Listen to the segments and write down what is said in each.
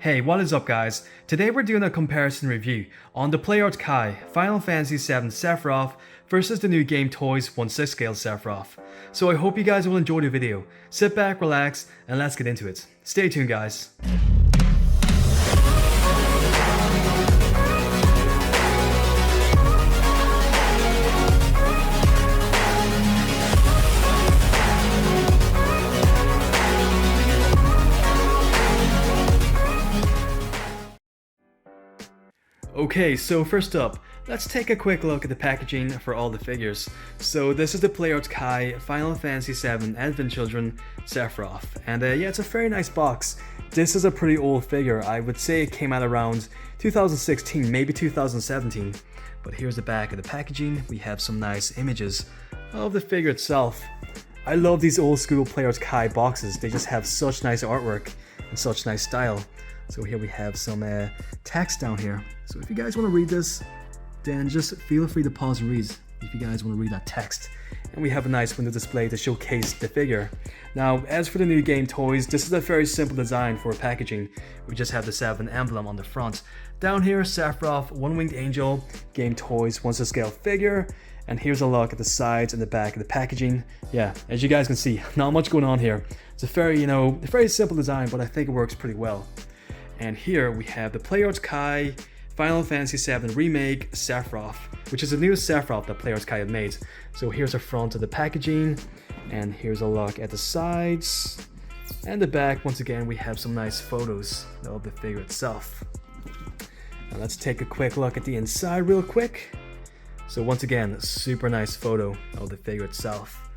Hey, what is up guys? Today we're doing a comparison review on the Arts Kai Final Fantasy VII Sephiroth versus the new GameToys 1/6 scale Sephiroth. So I hope you guys will enjoy the video. Sit back, relax, and let's get into it. Stay tuned guys. Okay, so first up, let's take a quick look at the packaging for all the figures. So this is the Arts Kai Final Fantasy VII Advent Children Sephiroth, and yeah, it's a very nice box. This is a pretty old figure. I would say it came out around 2016, maybe 2017. But here's the back of the packaging. We have some nice images of the figure itself. I love these old school Arts Kai boxes. They just have such nice artwork and such nice style. So here we have some text down here. So if you guys want to read this, then just feel free to pause and read if you guys want to read that text. And we have a nice window display to showcase the figure. Now, as for the new GameToys, this is a very simple design for packaging. We just have the 7 emblem on the front. Down here, Sephiroth, One-Winged Angel, GameToys 1/6 scale figure. And here's a look at the sides and the back of the packaging. Yeah, as you guys can see, not much going on here. It's a very, very simple design, but I think it works pretty well. And here we have the Arts Kai Final Fantasy VII Remake Sephiroth, which is the newest Sephiroth that Arts Kai have made. So here's the front of the packaging, and here's a look at the sides. And the back, once again, we have some nice photos of the figure itself. Now let's take a quick look at the inside real quick. So once again, super nice photo of the figure itself.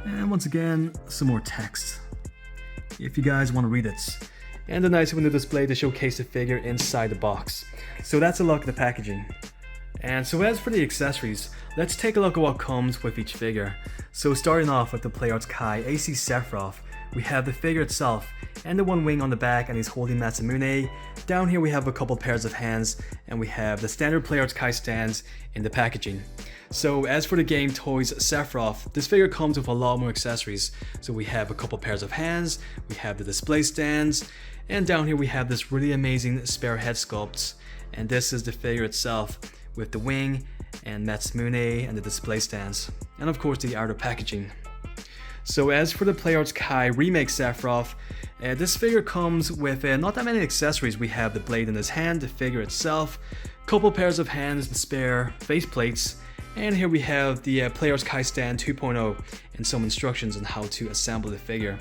And once again, some more text, if you guys want to read it. And a nice window display to showcase the figure inside the box. So that's a look at the packaging. And so as for the accessories, let's take a look at what comes with each figure. So starting off with the Arts Kai AC Sephiroth, we have the figure itself and the one wing on the back, and he's holding Masamune. Down here we have a couple pairs of hands, and we have the standard Arts Kai stands in the packaging. So as for the GameToys Sephiroth, this figure comes with a lot more accessories. So we have a couple pairs of hands, we have the display stands, and down here we have this really amazing spare head sculpt. And this is the figure itself with the wing and Masamune and the display stands. And of course the outer packaging. So as for the Arts Kai Remake Sephiroth, this figure comes with not that many accessories. We have the blade in his hand, the figure itself, couple pairs of hands, the spare face plates, and here we have the Arts Kai Stand 2.0 and some instructions on how to assemble the figure.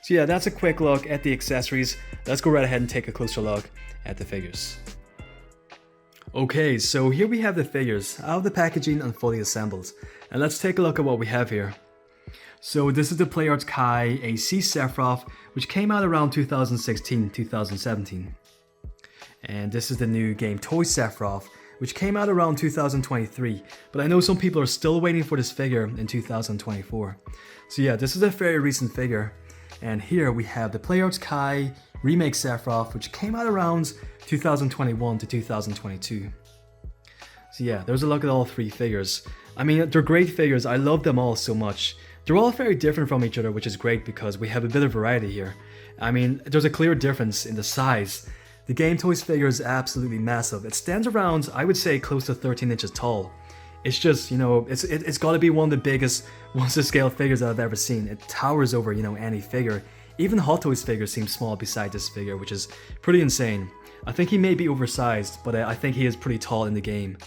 So yeah, that's a quick look at the accessories. Let's go right ahead and take a closer look at the figures. Okay, so here we have the figures out of the packaging and fully assembled. And let's take a look at what we have here. So this is the Arts Kai AC Sephiroth, which came out around 2016-2017. And this is the new GameToys Sephiroth, which came out around 2023, but I know some people are still waiting for this figure in 2024. So yeah, this is a very recent figure. And here we have the Arts Kai Remake Sephiroth, which came out around 2021 to 2022. So yeah, there's a look at all three figures. I mean, they're great figures. I love them all so much. They're all very different from each other, which is great because we have a bit of variety here. I mean, there's a clear difference in the size. The GameToys figure is absolutely massive. It stands around, I would say, close to 13 inches tall. It's just, it's got to be one of the biggest 1/6 scale figures I've ever seen. It towers over, any figure. Even Hot Toys figures seem small beside this figure, which is pretty insane. I think he may be oversized, but I think he is pretty tall in the game.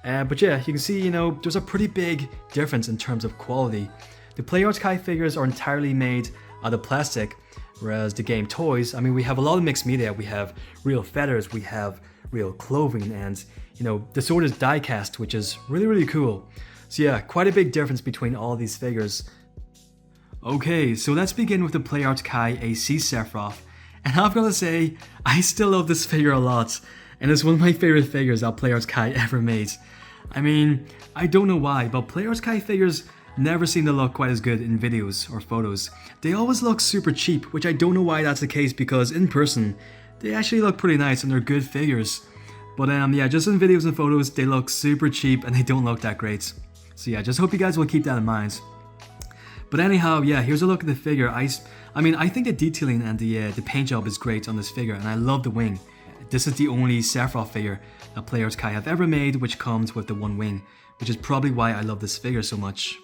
But yeah, you can see, there's a pretty big difference in terms of quality. The Arts Kai figures are entirely made out of plastic, whereas the GameToys, I mean, we have a lot of mixed media. We have real feathers, we have real clothing, and the sword is die cast, which is really, really cool. So yeah, quite a big difference between all these figures. Okay, so let's begin with the Arts Kai AC Sephiroth. And I've got to say, I still love this figure a lot, and it's one of my favorite figures that Arts Kai ever made. I mean, I don't know why, but Arts Kai figures never seem to look quite as good in videos or photos. They always look super cheap, which I don't know why that's the case, because in person, they actually look pretty nice and they're good figures. But yeah, just in videos and photos, they look super cheap and they don't look that great. So yeah, just hope you guys will keep that in mind. But anyhow, yeah, here's a look at the figure. I mean, I think the detailing and the paint job is great on this figure, and I love the wing. This is the only Sephiroth figure that Arts Kai have ever made which comes with the one wing, which is probably why I love this figure so much.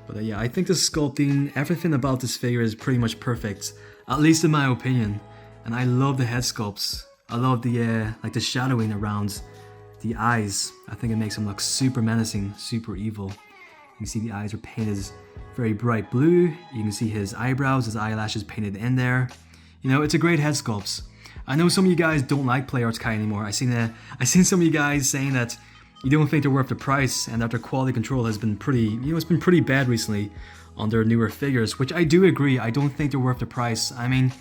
But yeah, I think the sculpting, everything about this figure is pretty much perfect, at least in my opinion. And I love the head sculpts. I love the like the shadowing around the eyes. I think it makes him look super menacing, super evil. You can see the eyes are painted very bright blue. You can see his eyebrows, his eyelashes painted in there. You know, it's a great head sculpt. I know some of you guys don't like Arts Kai anymore. I seen some of you guys saying that you don't think they're worth the price, and that their quality control has been pretty, you know, it's been pretty bad recently on their newer figures, which I do agree. I don't think they're worth the price. I mean,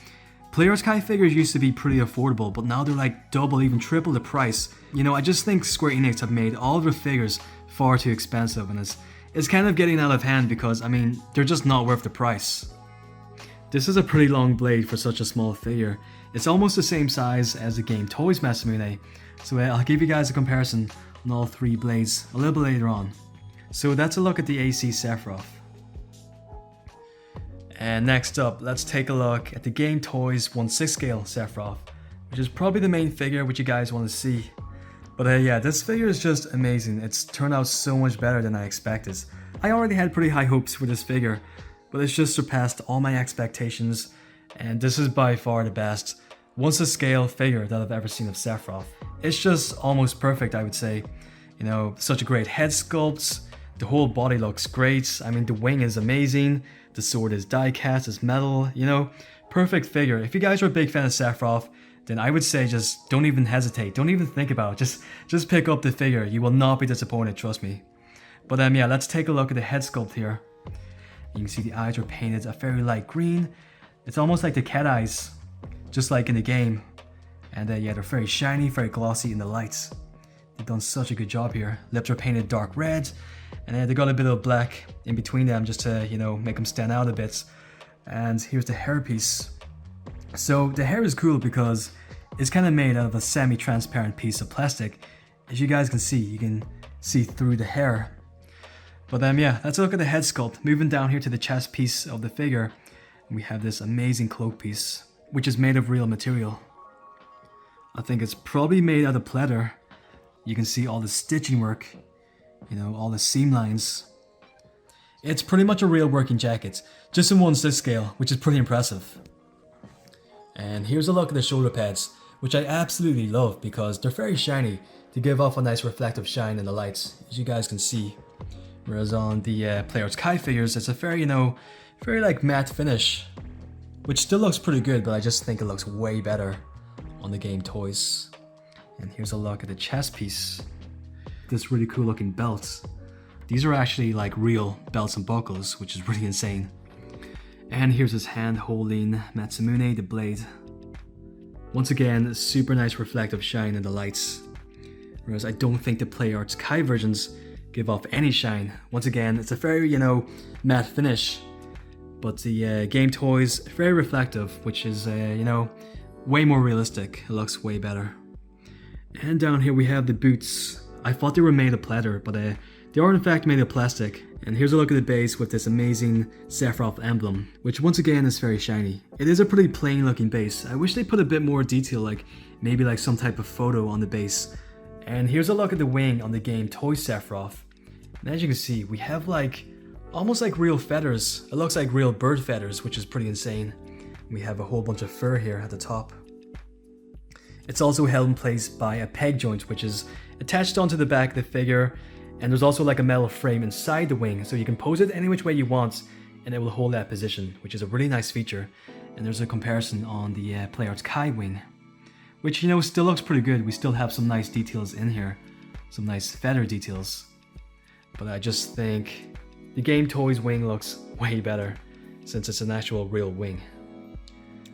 Arts Kai figures used to be pretty affordable, but now they're like double, even triple the price. You know, I just think Square Enix have made all of their figures far too expensive, and it's kind of getting out of hand because, I mean, they're just not worth the price. This is a pretty long blade for such a small figure. It's almost the same size as the GameToys Masamune, so I'll give you guys a comparison on all three blades a little bit later on. So that's a look at the AC Sephiroth. And next up, let's take a look at the GameToys 1/6 scale Sephiroth, which is probably the main figure which you guys want to see. But yeah, this figure is just amazing. It's turned out so much better than I expected. I already had pretty high hopes for this figure, but it's just surpassed all my expectations, and this is by far the best 1/6 scale figure that I've ever seen of Sephiroth. It's just almost perfect, I would say. You know, such a great head sculpt, the whole body looks great. I mean, the wing is amazing, the sword is die cast, it's metal, you know, perfect figure. If you guys are a big fan of Sephiroth, then I would say just don't even hesitate, don't even think about it, just pick up the figure. You will not be disappointed, trust me. But yeah, let's take a look at the head sculpt here. You can see the eyes are painted a very light green. It's almost like the cat eyes, just like in the game. And yeah, they're very shiny, very glossy in the lights. They've done such a good job here. Lips are painted dark red, and they got a bit of black in between them just to, you know, make them stand out a bit. And here's the hairpiece. So the hair is cool because it's kind of made out of a semi-transparent piece of plastic. As you guys can see, you can see through the hair. But yeah, let's look at the head sculpt. Moving down here to the chest piece of the figure, we have this amazing cloak piece, which is made of real material. I think it's probably made out of pleather. You can see all the stitching work, you know, all the seam lines. It's pretty much a real working jacket, just in 1/6 scale, which is pretty impressive. And here's a look at the shoulder pads, which I absolutely love because they're very shiny to give off a nice reflective shine in the lights, as you guys can see. Whereas on the Arts Kai figures, it's a very, you know, very like matte finish, which still looks pretty good, but I just think it looks way better on the GameToys. And here's a look at the chest piece. This really cool looking belt. These are actually like real belts and buckles, which is really insane. And here's his hand holding Masamune, the blade. Once again, super nice reflective shine in the lights. Whereas I don't think the Arts Kai versions give off any shine. Once again, it's a very, you know, matte finish. But the GameToys, very reflective, which is, you know, way more realistic. It looks way better. And down here we have the boots. I thought they were made of pleather, but they are in fact made of plastic. And here's a look at the base with this amazing Sephiroth emblem, which once again is very shiny. It is a pretty plain looking base. I wish they put a bit more detail, like maybe like some type of photo on the base. And here's a look at the wing on the GameToys Sephiroth. And as you can see, we have like almost like real feathers. It looks like real bird feathers, which is pretty insane. We have a whole bunch of fur here at the top. It's also held in place by a peg joint, which is attached onto the back of the figure. And there's also like a metal frame inside the wing, so you can pose it any which way you want, and it will hold that position, which is a really nice feature. And there's a comparison on the Arts Kai wing, which, you know, still looks pretty good. We still have some nice details in here, some nice feather details. But I just think the GameToys wing looks way better, since it's an actual real wing.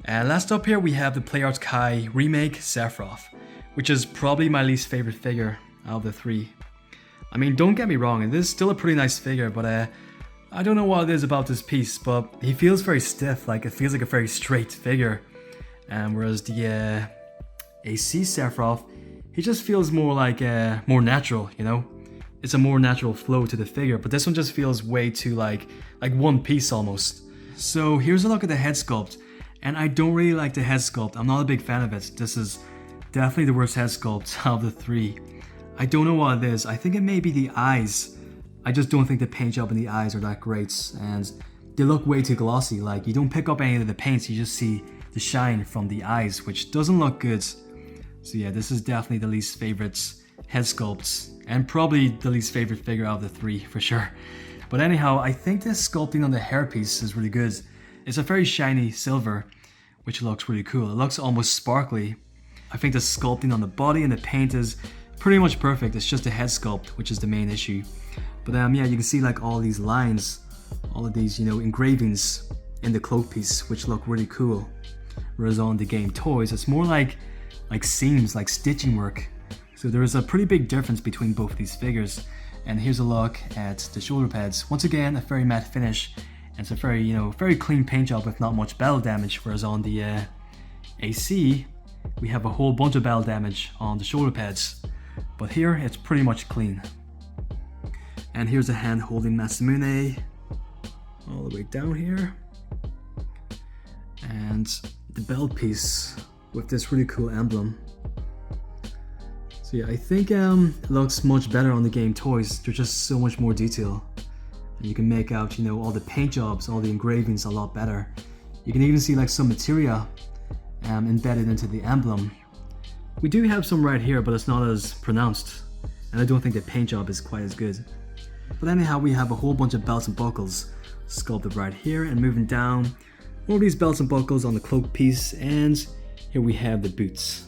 And last up here we have the Arts Kai remake Sephiroth, which is probably my least favorite figure out of the three. I mean, don't get me wrong, it is still a pretty nice figure, but I don't know what it is about this piece, but he feels very stiff, like it feels like a very straight figure. And whereas the AC Sephiroth, he just feels more like, more natural, you know? it's a more natural flow to the figure, but this one just feels way too like one piece almost. So here's a look at the head sculpt, and I don't really like the head sculpt. I'm not a big fan of it. This is definitely the worst head sculpt of the three. I don't know what it is. I think it may be the eyes. I just don't think the paint job in the eyes are that great, and they look way too glossy. Like, you don't pick up any of the paints, you just see the shine from the eyes, which doesn't look good. So yeah, this is definitely the least favorite head sculpt, and probably the least favorite figure out of the three for sure. But anyhow, I think this sculpting on the hairpiece is really good. It's a very shiny silver, which looks really cool. It looks almost sparkly. I think the sculpting on the body and the paint is pretty much perfect. It's just the head sculpt, which is the main issue. But yeah, you can see like all these lines, all of these, you know, engravings in the cloak piece, which look really cool. Whereas on the GameToys, it's more like seams, like stitching work. So there is a pretty big difference between both of these figures. And here's a look at the shoulder pads. Once again, a very matte finish, and it's a very, you know, very clean paint job with not much battle damage. Whereas on the AC, we have a whole bunch of battle damage on the shoulder pads. But here, it's pretty much clean. And here's a hand holding Masamune all the way down here. And the belt piece with this really cool emblem. So yeah, I think it looks much better on the GameToys. There's just so much more detail. And you can make out, you know, all the paint jobs, all the engravings a lot better. You can even see like some materia embedded into the emblem. We do have some right here, but it's not as pronounced. And I don't think the paint job is quite as good. But anyhow, we have a whole bunch of belts and buckles sculpted right here, and moving down, all these belts and buckles on the cloak piece, and here we have the boots.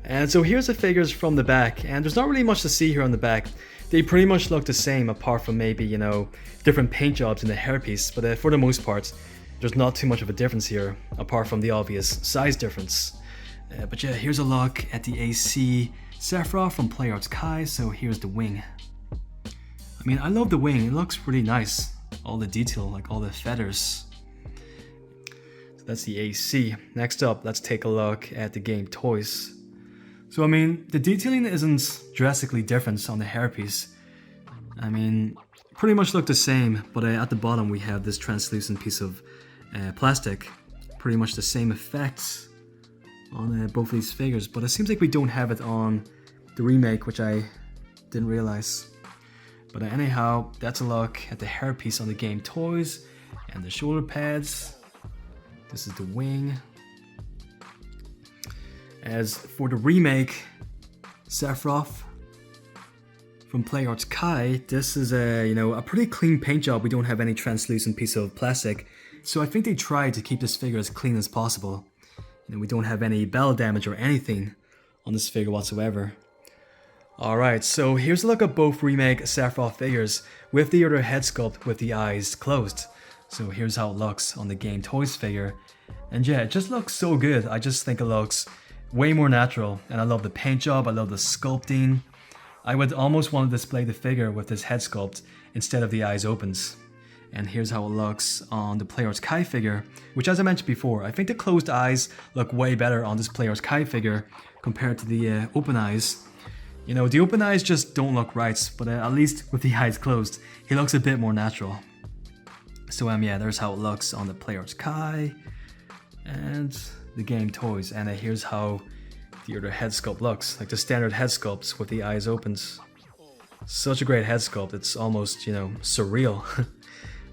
And so here's the figures from the back, and there's not really much to see here on the back. They pretty much look the same, apart from maybe, you know, different paint jobs in the hairpiece, but for the most part, there's not too much of a difference here, apart from the obvious size difference. But yeah, here's a look at the AC Sephiroth from Arts Kai. So here's the wing. I mean, I love the wing, it looks pretty nice. All the detail, like all the feathers. So that's the AC. Next up, let's take a look at the GameToys. So I mean, the detailing isn't drastically different on the hairpiece. I mean, pretty much look the same, but at the bottom we have this translucent piece of plastic. Pretty much the same effects on both of these figures, but it seems like we don't have it on the remake, which I didn't realize. But anyhow, that's a look at the hairpiece on the GameToys and the shoulder pads. This is the wing. As for the remake Sephiroth from Arts Kai, this is a pretty clean paint job. We don't have any translucent piece of plastic, so I think they tried to keep this figure as clean as possible. You know, we don't have any battle damage or anything on this figure whatsoever. Alright, so here's a look at both remake Sephiroth figures with the other head sculpt with the eyes closed. So here's how it looks on the GameToys figure. And yeah, it just looks so good. I just think it looks way more natural, and I love the paint job, I love the sculpting. I would almost want to display the figure with this head sculpt instead of the eyes opens. And here's how it looks on the Arts Kai figure, which, as I mentioned before, I think the closed eyes look way better on this Arts Kai figure compared to the open eyes. You know, the open eyes just don't look right, but at least with the eyes closed, he looks a bit more natural. So yeah, there's how it looks on the Arts Kai and the GameToys, and here's how the other head sculpt looks, like the standard head sculpts with the eyes opened. Such a great head sculpt, it's almost, you know, surreal.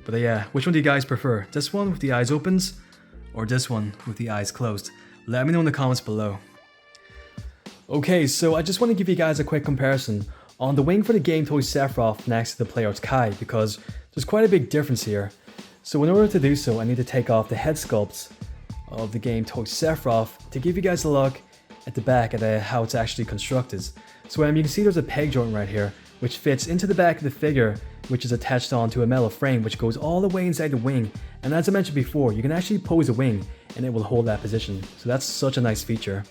But yeah, which one do you guys prefer? This one with the eyes opened, or this one with the eyes closed? Let me know in the comments below. Okay, so I just want to give you guys a quick comparison on the wing for the GameToys Sephiroth next to the Arts Kai, because there's quite a big difference here. So in order to do so, I need to take off the head sculpts of the GameToys Sephiroth to give you guys a look at the back at how it's actually constructed. So you can see there's a peg joint right here which fits into the back of the figure, which is attached onto a metal frame which goes all the way inside the wing, and as I mentioned before, you can actually pose a wing and it will hold that position. So that's such a nice feature.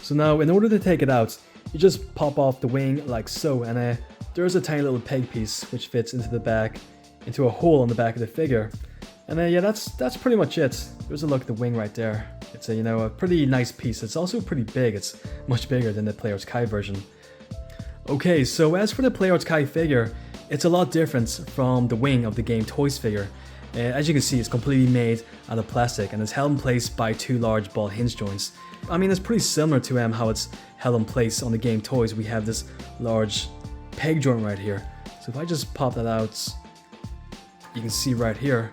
So now in order to take it out, you just pop off the wing like so, and there's a tiny little peg piece which fits into the back, into a hole on the back of the figure. And yeah, that's pretty much it. There's a look at the wing right there. It's a pretty nice piece. It's also pretty big. It's much bigger than the Arts Kai version. Okay, so as for the Play Arts Kai figure, it's a lot different from the wing of the GameToys figure. As you can see, it's completely made out of plastic and is held in place by two large ball hinge joints. I mean, it's pretty similar to how it's held in place on the GameToys. We have this large peg joint right here. So if I just pop that out, you can see right here,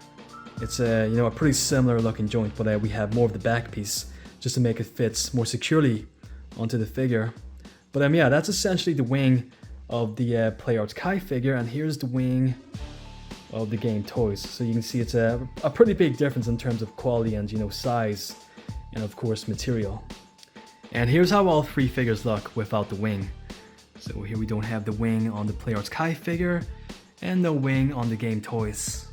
it's a a pretty similar looking joint, but we have more of the back piece just to make it fit more securely onto the figure. But yeah, that's essentially the wing of the Play Arts Kai figure, and here's the wing of the GameToys. So you can see it's a pretty big difference in terms of quality and size, and of course material. And here's how all three figures look without the wing. So here we don't have the wing on the Play Arts Kai figure, and no wing on the GameToys.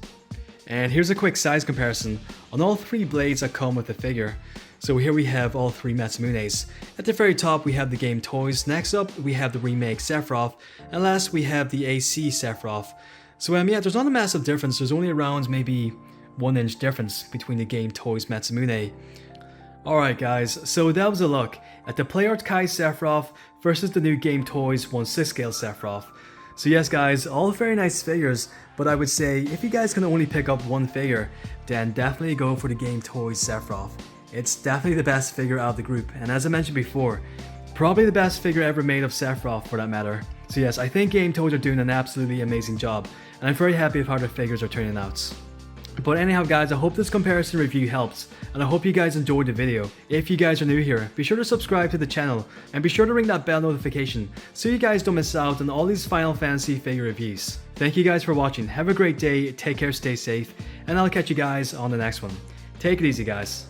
And here's a quick size comparison on all three blades that come with the figure. So here we have all three Matsumones. At the very top we have the GameToys, next up we have the remake Sephiroth, and last we have the AC Sephiroth. So yeah, there's not a massive difference, there's only around maybe 1 inch difference between the GameToys Matsumune. Alright guys, so that was a look at the Play Arts Kai Sephiroth versus the new GameToys 1/6 scale Sephiroth. So yes guys, all very nice figures, but I would say if you guys can only pick up one figure, then definitely go for the GameToys Sephiroth. It's definitely the best figure out of the group, and as I mentioned before, probably the best figure ever made of Sephiroth for that matter. So yes, I think GameToys are doing an absolutely amazing job, and I'm very happy with how their figures are turning out. But anyhow guys, I hope this comparison review helps, and I hope you guys enjoyed the video. If you guys are new here, be sure to subscribe to the channel, and be sure to ring that bell notification so you guys don't miss out on all these Final Fantasy figure reviews. Thank you guys for watching, have a great day, take care, stay safe, and I'll catch you guys on the next one. Take it easy guys.